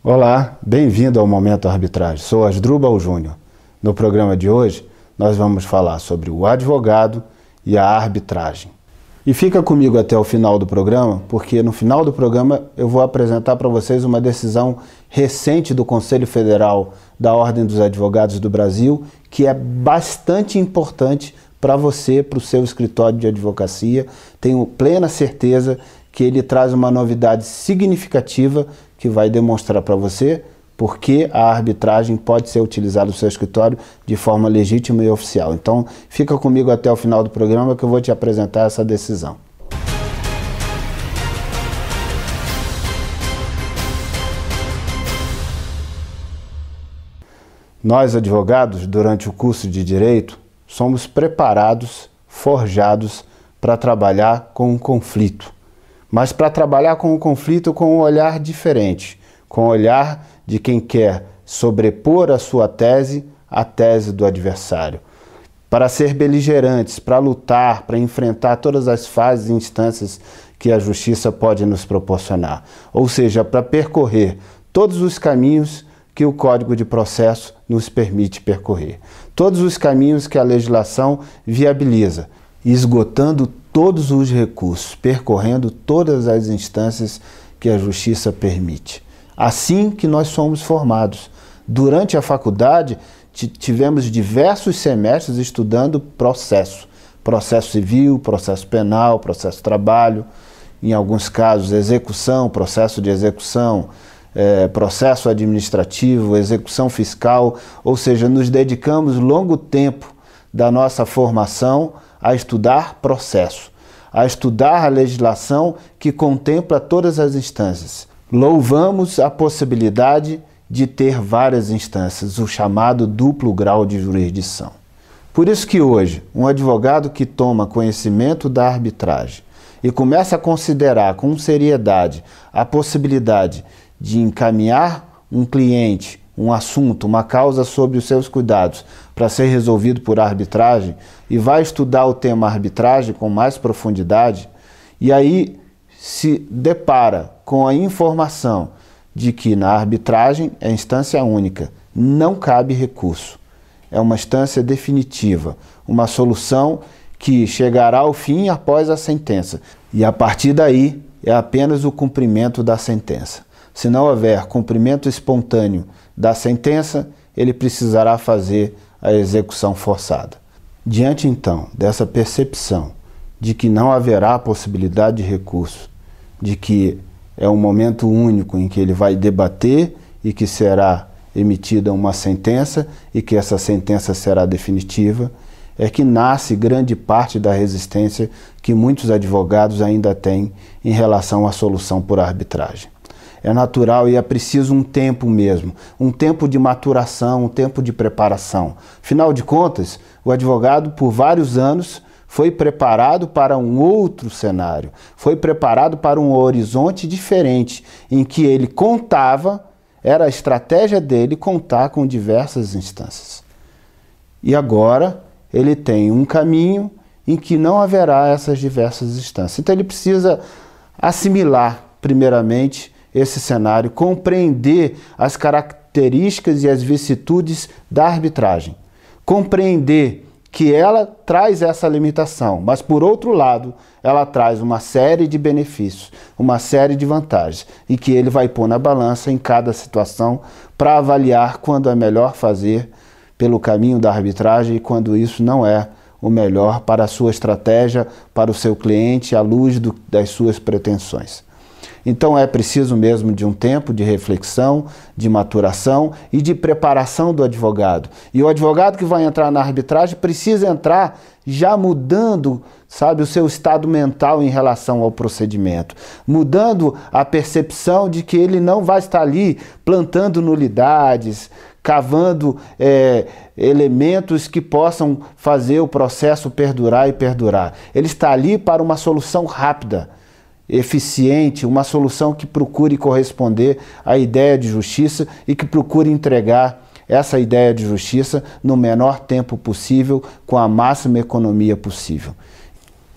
Olá, bem-vindo ao Momento Arbitragem. Sou Asdrubal Júnior. No programa de hoje, nós vamos falar sobre o advogado e a arbitragem. E fica comigo até o final do programa, porque no final do programa eu vou apresentar para vocês uma decisão recente do Conselho Federal da Ordem dos Advogados do Brasil, que é bastante importante para você, para o seu escritório de advocacia. Tenho plena certeza que ele traz uma novidade significativa que vai demonstrar para você por que a arbitragem pode ser utilizada no seu escritório de forma legítima e oficial. Então, fica comigo até o final do programa que eu vou te apresentar essa decisão. Nós, advogados, durante o curso de Direito, somos preparados, forjados para trabalhar com um conflito. Mas para trabalhar com o conflito com um olhar diferente, com o olhar de quem quer sobrepor a sua tese à tese do adversário. Para ser beligerantes, para lutar, para enfrentar todas as fases e instâncias que a justiça pode nos proporcionar. Ou seja, para percorrer todos os caminhos que o Código de Processo nos permite percorrer. Todos os caminhos que a legislação viabiliza, esgotando todos os recursos, percorrendo todas as instâncias que a justiça permite. Assim que nós somos formados. Durante a faculdade, tivemos diversos semestres estudando processo. Processo civil, processo penal, processo de trabalho, em alguns casos execução, processo de execução, processo administrativo, execução fiscal, ou seja, nos dedicamos longo tempo da nossa formação a estudar processo, a estudar a legislação que contempla todas as instâncias. Louvamos a possibilidade de ter várias instâncias, o chamado duplo grau de jurisdição. Por isso que hoje, um advogado que toma conhecimento da arbitragem e começa a considerar com seriedade a possibilidade de encaminhar um cliente, um assunto, uma causa sob os seus cuidados para ser resolvido por arbitragem e vai estudar o tema arbitragem com mais profundidade e aí se depara com a informação de que na arbitragem é instância única, não cabe recurso. É uma instância definitiva, uma solução que chegará ao fim após a sentença e a partir daí é apenas o cumprimento da sentença. Se não houver cumprimento espontâneo da sentença, ele precisará fazer a execução forçada. Diante, então, dessa percepção de que não haverá possibilidade de recurso, de que é um momento único em que ele vai debater e que será emitida uma sentença e que essa sentença será definitiva, é que nasce grande parte da resistência que muitos advogados ainda têm em relação à solução por arbitragem. É natural e é preciso um tempo mesmo, um tempo de maturação, um tempo de preparação. Afinal de contas, o advogado, por vários anos, foi preparado para um outro cenário, foi preparado para um horizonte diferente, em que ele contava, era a estratégia dele contar com diversas instâncias. E agora ele tem um caminho em que não haverá essas diversas instâncias. Então ele precisa assimilar, primeiramente, esse cenário, compreender as características e as vicissitudes da arbitragem, compreender que ela traz essa limitação, mas por outro lado, ela traz uma série de benefícios, uma série de vantagens, e que ele vai pôr na balança em cada situação para avaliar quando é melhor fazer pelo caminho da arbitragem e quando isso não é o melhor para a sua estratégia, para o seu cliente, à luz das suas pretensões. Então é preciso mesmo de um tempo de reflexão, de maturação e de preparação do advogado. E o advogado que vai entrar na arbitragem precisa entrar já mudando, sabe, o seu estado mental em relação ao procedimento, mudando a percepção de que ele não vai estar ali plantando nulidades, cavando elementos que possam fazer o processo perdurar e perdurar. Ele está ali para uma solução rápida, eficiente, uma solução que procure corresponder à ideia de justiça e que procure entregar essa ideia de justiça no menor tempo possível, com a máxima economia possível.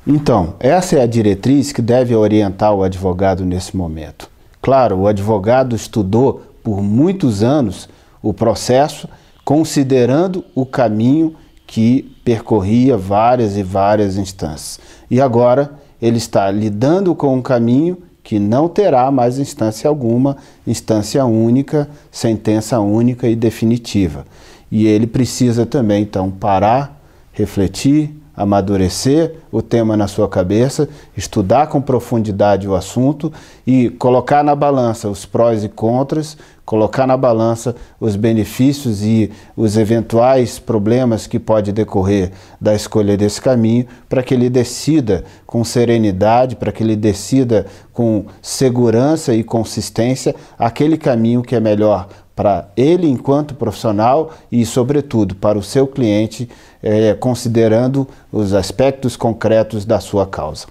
Então, essa é a diretriz que deve orientar o advogado nesse momento. Claro, o advogado estudou por muitos anos o processo, considerando o caminho que percorria várias e várias instâncias. E agora ele está lidando com um caminho que não terá mais instância alguma, instância única, sentença única e definitiva. E ele precisa também, então, parar, refletir, amadurecer o tema na sua cabeça, estudar com profundidade o assunto e colocar na balança os prós e contras, colocar na balança os benefícios e os eventuais problemas que pode decorrer da escolha desse caminho, para que ele decida com serenidade, para que ele decida com segurança e consistência aquele caminho que é melhor para ele enquanto profissional e, sobretudo, para o seu cliente, considerando os aspectos concretos da sua causa.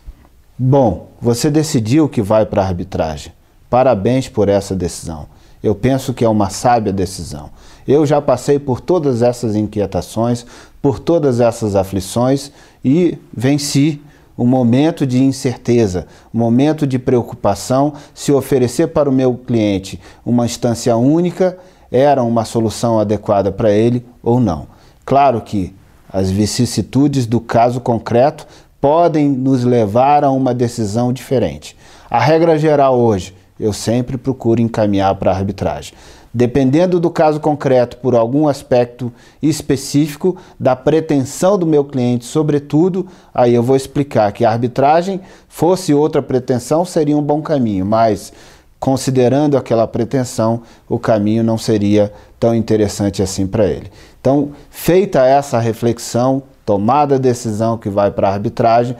Bom, você decidiu que vai para a arbitragem. Parabéns por essa decisão. Eu penso que é uma sábia decisão. Eu já passei por todas essas inquietações, por todas essas aflições e venci um momento de incerteza, um momento de preocupação se oferecer para o meu cliente uma instância única era uma solução adequada para ele ou não. Claro que as vicissitudes do caso concreto podem nos levar a uma decisão diferente. A regra geral hoje, eu sempre procuro encaminhar para a arbitragem. Dependendo do caso concreto, por algum aspecto específico da pretensão do meu cliente, sobretudo, aí eu vou explicar que a arbitragem, fosse outra pretensão, seria um bom caminho, mas considerando aquela pretensão, o caminho não seria tão interessante assim para ele. Então, feita essa reflexão, tomada a decisão que vai para a arbitragem,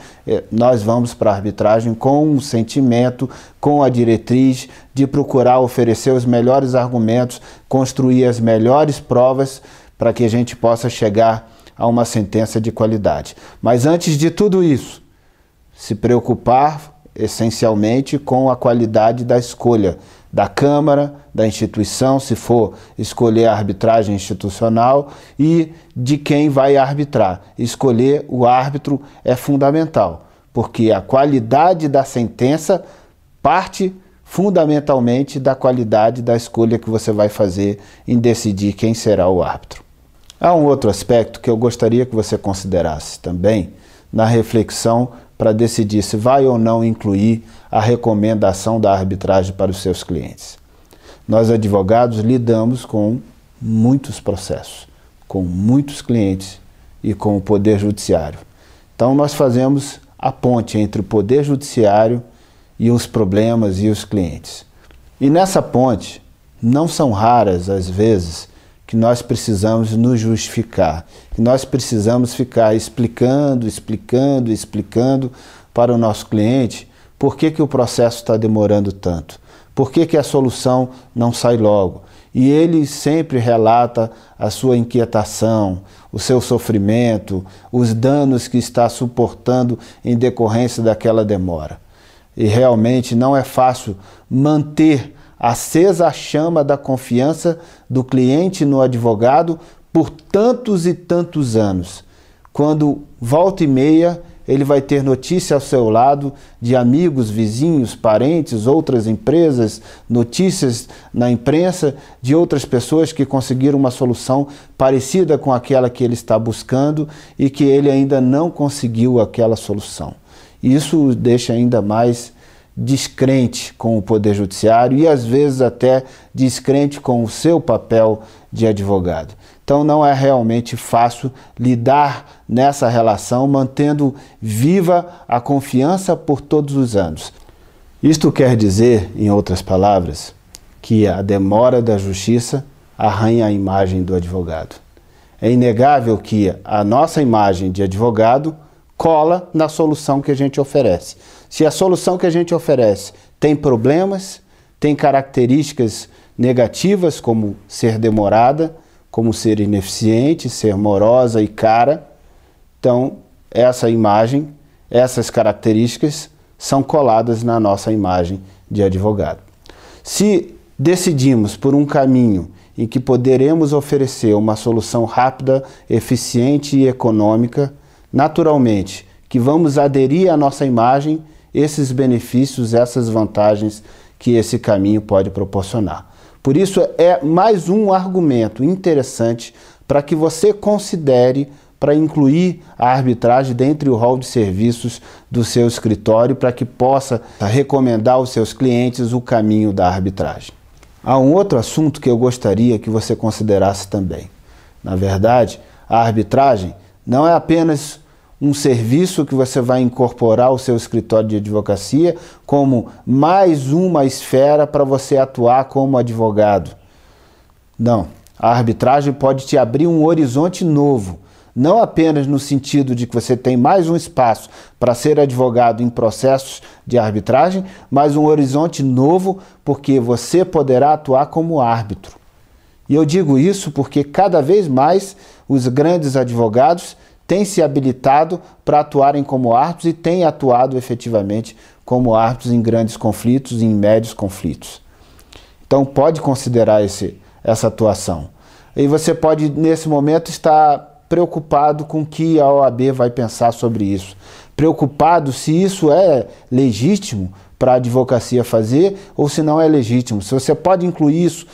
nós vamos para a arbitragem com um sentimento, com a diretriz de procurar oferecer os melhores argumentos, construir as melhores provas para que a gente possa chegar a uma sentença de qualidade. Mas antes de tudo isso, se preocupar essencialmente com a qualidade da escolha da Câmara, da instituição, se for escolher a arbitragem institucional, e de quem vai arbitrar. Escolher o árbitro é fundamental, porque a qualidade da sentença parte fundamentalmente da qualidade da escolha que você vai fazer em decidir quem será o árbitro. Há um outro aspecto que eu gostaria que você considerasse também na reflexão para decidir se vai ou não incluir a recomendação da arbitragem para os seus clientes. Nós, advogados, lidamos com muitos processos, com muitos clientes e com o Poder Judiciário. Então, nós fazemos a ponte entre o Poder Judiciário e os problemas e os clientes. E nessa ponte, não são raras as vezes que nós precisamos nos justificar, que nós precisamos ficar explicando para o nosso cliente por que o processo está demorando tanto, por que a solução não sai logo. E ele sempre relata a sua inquietação, o seu sofrimento, os danos que está suportando em decorrência daquela demora. E realmente não é fácil manter acesa a chama da confiança do cliente no advogado por tantos e tantos anos. Quando volta e meia ele vai ter notícia ao seu lado de amigos, vizinhos, parentes, outras empresas, notícias na imprensa de outras pessoas que conseguiram uma solução parecida com aquela que ele está buscando e que ele ainda não conseguiu aquela solução. Isso o deixa ainda mais descrente com o Poder Judiciário e às vezes até descrente com o seu papel de advogado. Então não é realmente fácil lidar nessa relação, mantendo viva a confiança por todos os anos. Isto quer dizer, em outras palavras, que a demora da justiça arranha a imagem do advogado. É inegável que a nossa imagem de advogado cola na solução que a gente oferece. Se a solução que a gente oferece tem problemas, tem características negativas, como ser demorada, como ser ineficiente, ser morosa e cara, então essa imagem, essas características são coladas na nossa imagem de advogado. Se decidimos por um caminho em que poderemos oferecer uma solução rápida, eficiente e econômica, naturalmente que vamos aderir à nossa imagem esses benefícios, essas vantagens que esse caminho pode proporcionar. Por isso é mais um argumento interessante para que você considere para incluir a arbitragem dentro do rol de serviços do seu escritório, para que possa recomendar aos seus clientes o caminho da arbitragem. Há um outro assunto que eu gostaria que você considerasse também. Na verdade, a arbitragem não é apenas um serviço que você vai incorporar ao seu escritório de advocacia como mais uma esfera para você atuar como advogado. Não, a arbitragem pode te abrir um horizonte novo, não apenas no sentido de que você tem mais um espaço para ser advogado em processos de arbitragem, mas um horizonte novo porque você poderá atuar como árbitro. E eu digo isso porque cada vez mais os grandes advogados têm se habilitado para atuarem como árbitros e têm atuado efetivamente como árbitros em grandes conflitos e em médios conflitos. Então pode considerar essa atuação. E você pode, nesse momento, estar preocupado com o que a OAB vai pensar sobre isso. Preocupado se isso é legítimo para a advocacia fazer ou se não é legítimo. Se você pode incluir isso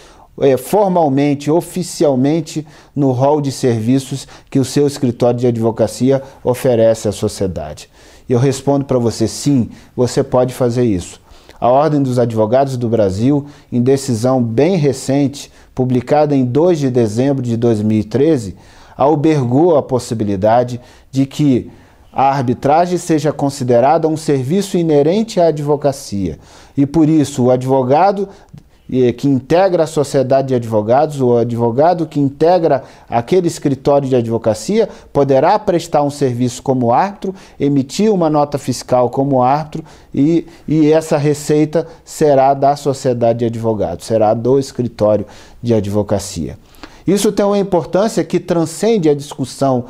formalmente, oficialmente, no rol de serviços que o seu escritório de advocacia oferece à sociedade. Eu respondo para você, sim, você pode fazer isso. A Ordem dos Advogados do Brasil, em decisão bem recente, publicada em 2 de dezembro de 2013, albergou a possibilidade de que a arbitragem seja considerada um serviço inerente à advocacia. E por isso o advogado que integra a sociedade de advogados, o advogado que integra aquele escritório de advocacia, poderá prestar um serviço como árbitro, emitir uma nota fiscal como árbitro e essa receita será da sociedade de advogados, será do escritório de advocacia. Isso tem uma importância que transcende a discussão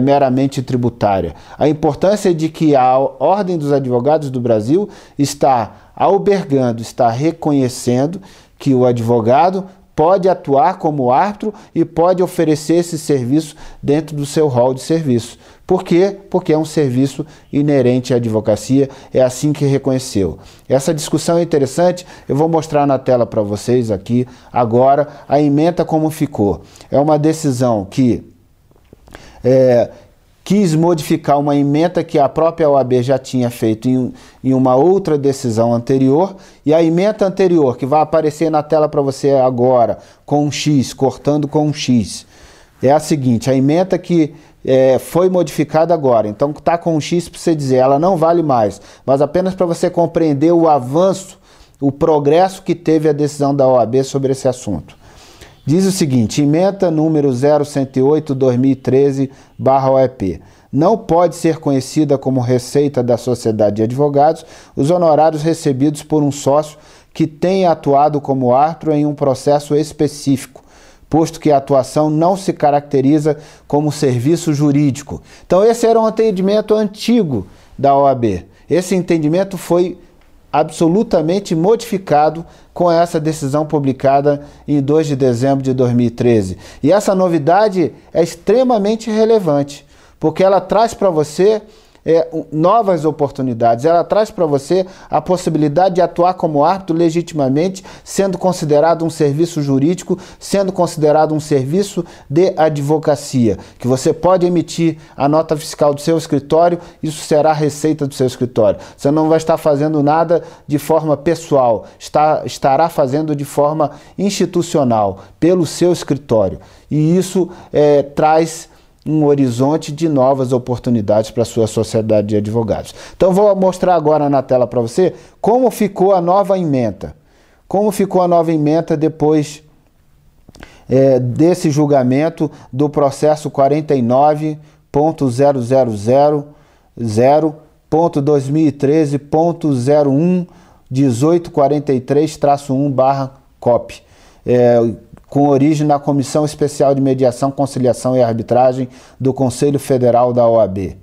meramente tributária. A importância de que a Ordem dos Advogados do Brasil está albergando, está reconhecendo que o advogado pode atuar como árbitro e pode oferecer esse serviço dentro do seu rol de serviço. Por quê? Porque é um serviço inerente à advocacia, é assim que reconheceu. Essa discussão é interessante, eu vou mostrar na tela para vocês aqui agora a ementa como ficou. É uma decisão que quis modificar uma ementa que a própria OAB já tinha feito em uma outra decisão anterior, e a ementa anterior, que vai aparecer na tela para você agora, com um X, cortando com um X, é a seguinte: a ementa que foi modificada agora, então está com um X para você dizer, ela não vale mais, mas apenas para você compreender o avanço, o progresso que teve a decisão da OAB sobre esse assunto. Diz o seguinte: ementa número 0108/2013/OEP. Não pode ser conhecida como receita da sociedade de advogados os honorários recebidos por um sócio que tenha atuado como árbitro em um processo específico, posto que a atuação não se caracteriza como serviço jurídico. Então esse era um entendimento antigo da OAB. Esse entendimento foi absolutamente modificado com essa decisão publicada em 2 de dezembro de 2013. E essa novidade é extremamente relevante, porque ela traz para você novas oportunidades, ela traz para você a possibilidade de atuar como árbitro legitimamente, sendo considerado um serviço jurídico, sendo considerado um serviço de advocacia, que você pode emitir a nota fiscal do seu escritório, isso será a receita do seu escritório. Você não vai estar fazendo nada de forma pessoal, estará fazendo de forma institucional, pelo seu escritório. E isso traz um horizonte de novas oportunidades para a sua sociedade de advogados. Então vou mostrar agora na tela para você como ficou a nova ementa. Como ficou a nova ementa depois desse julgamento do processo 49.000.2013.011843-1/COP. Com origem na Comissão Especial de Mediação, Conciliação e Arbitragem do Conselho Federal da OAB.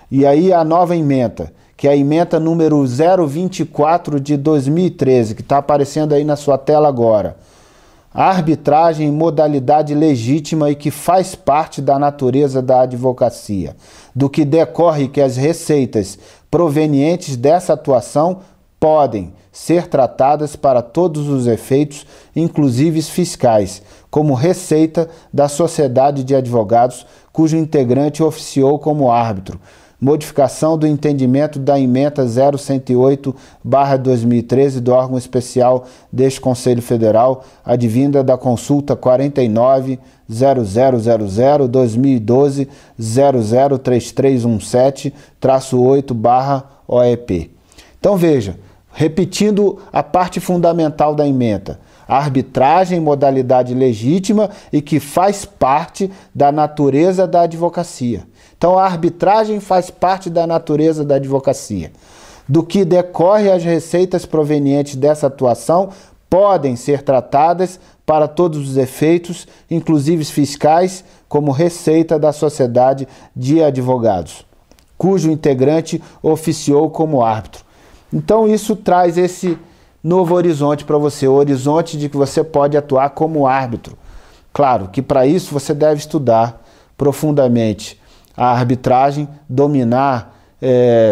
E aí a nova ementa, que é a ementa número 024 de 2013, que está aparecendo aí na sua tela agora. A arbitragem em modalidade legítima e que faz parte da natureza da advocacia, do que decorre que as receitas provenientes dessa atuação podem ser tratadas para todos os efeitos, inclusive fiscais, como receita da sociedade de advogados cujo integrante oficiou como árbitro. Modificação do entendimento da ementa 0108/2013 do órgão especial deste Conselho Federal, advinda da consulta 49.0000/003317-8/OEP. Então veja, repetindo a parte fundamental da ementa: a arbitragem, modalidade legítima e que faz parte da natureza da advocacia. Então a arbitragem faz parte da natureza da advocacia. Do que decorre, as receitas provenientes dessa atuação podem ser tratadas para todos os efeitos, inclusive fiscais, como receita da sociedade de advogados, cujo integrante oficiou como árbitro. Então isso traz esse novo horizonte para você, o horizonte de que você pode atuar como árbitro. Claro que para isso você deve estudar profundamente a arbitragem, dominar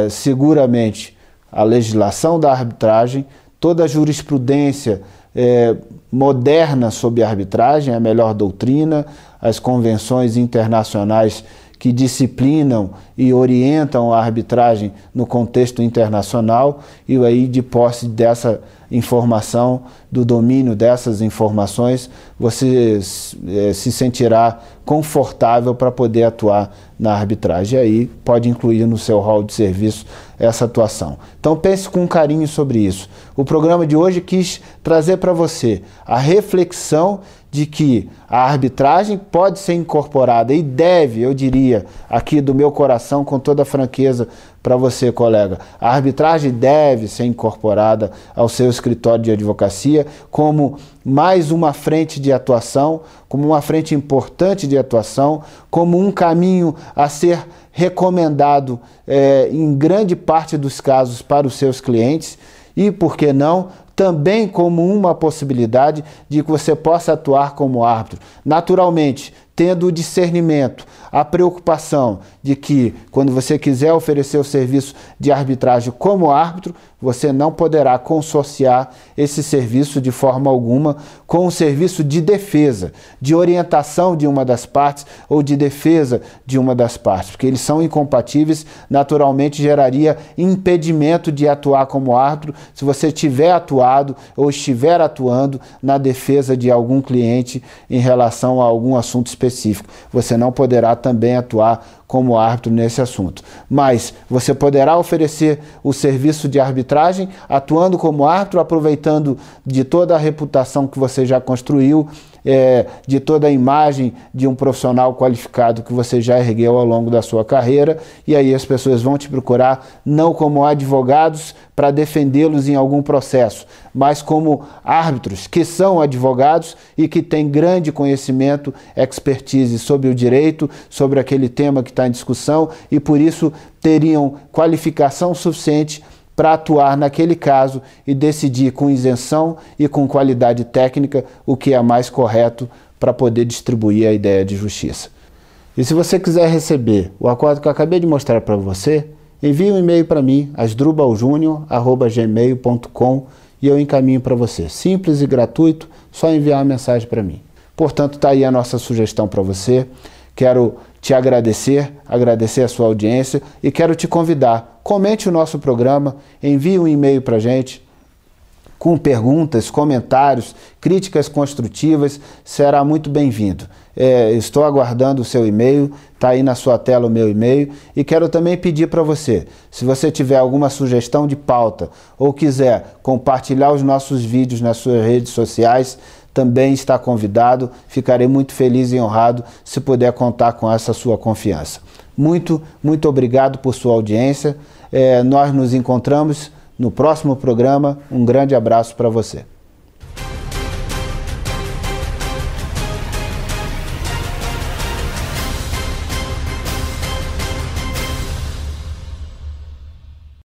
seguramente a legislação da arbitragem, toda a jurisprudência moderna sobre a arbitragem, a melhor doutrina, as convenções internacionais que disciplinam e orientam a arbitragem no contexto internacional, e aí de posse dessa informação, do domínio dessas informações, você se sentirá confortável para poder atuar na arbitragem. E aí pode incluir no seu rol de serviço essa atuação. Então pense com carinho sobre isso. O programa de hoje quis trazer para você a reflexão de que a arbitragem pode ser incorporada e deve, eu diria, aqui do meu coração, com toda franqueza para você, colega, a arbitragem deve ser incorporada ao seu escritório de advocacia como mais uma frente de atuação, como uma frente importante de atuação, como um caminho a ser recomendado em grande parte dos casos para os seus clientes e, por que não, também como uma possibilidade de que você possa atuar como árbitro. Naturalmente, tendo o discernimento, a preocupação de que, quando você quiser oferecer o serviço de arbitragem como árbitro, você não poderá consorciar esse serviço de forma alguma com o serviço de defesa, de orientação de uma das partes ou de defesa de uma das partes, porque eles são incompatíveis. Naturalmente geraria impedimento de atuar como árbitro se você tiver atuado ou estiver atuando na defesa de algum cliente em relação a algum assunto específico. Você não poderá também atuar como árbitro nesse assunto. Mas você poderá oferecer o serviço de arbitragem atuando como árbitro, aproveitando de toda a reputação que você já construiu, de toda a imagem de um profissional qualificado que você já ergueu ao longo da sua carreira, e aí as pessoas vão te procurar não como advogados para defendê-los em algum processo, mas como árbitros que são advogados e que têm grande conhecimento, expertise sobre o direito, sobre aquele tema que está em discussão, e por isso teriam qualificação suficiente para atuar naquele caso e decidir com isenção e com qualidade técnica o que é mais correto para poder distribuir a ideia de justiça. E se você quiser receber o acordo que eu acabei de mostrar para você, envie um e-mail para mim, asdrubaljunior@gmail.com, e eu encaminho para você. Simples e gratuito, só enviar uma mensagem para mim. Portanto, está aí a nossa sugestão para você. Quero te agradecer a sua audiência e quero te convidar. Comente o nosso programa, envie um e-mail para a gente com perguntas, comentários, críticas construtivas, será muito bem-vindo. Estou aguardando o seu e-mail, está aí na sua tela o meu e-mail, e quero também pedir para você, se você tiver alguma sugestão de pauta ou quiser compartilhar os nossos vídeos nas suas redes sociais, também está convidado. Ficarei muito feliz e honrado se puder contar com essa sua confiança. Muito obrigado por sua audiência. Nós nos encontramos no próximo programa. Um grande abraço para você.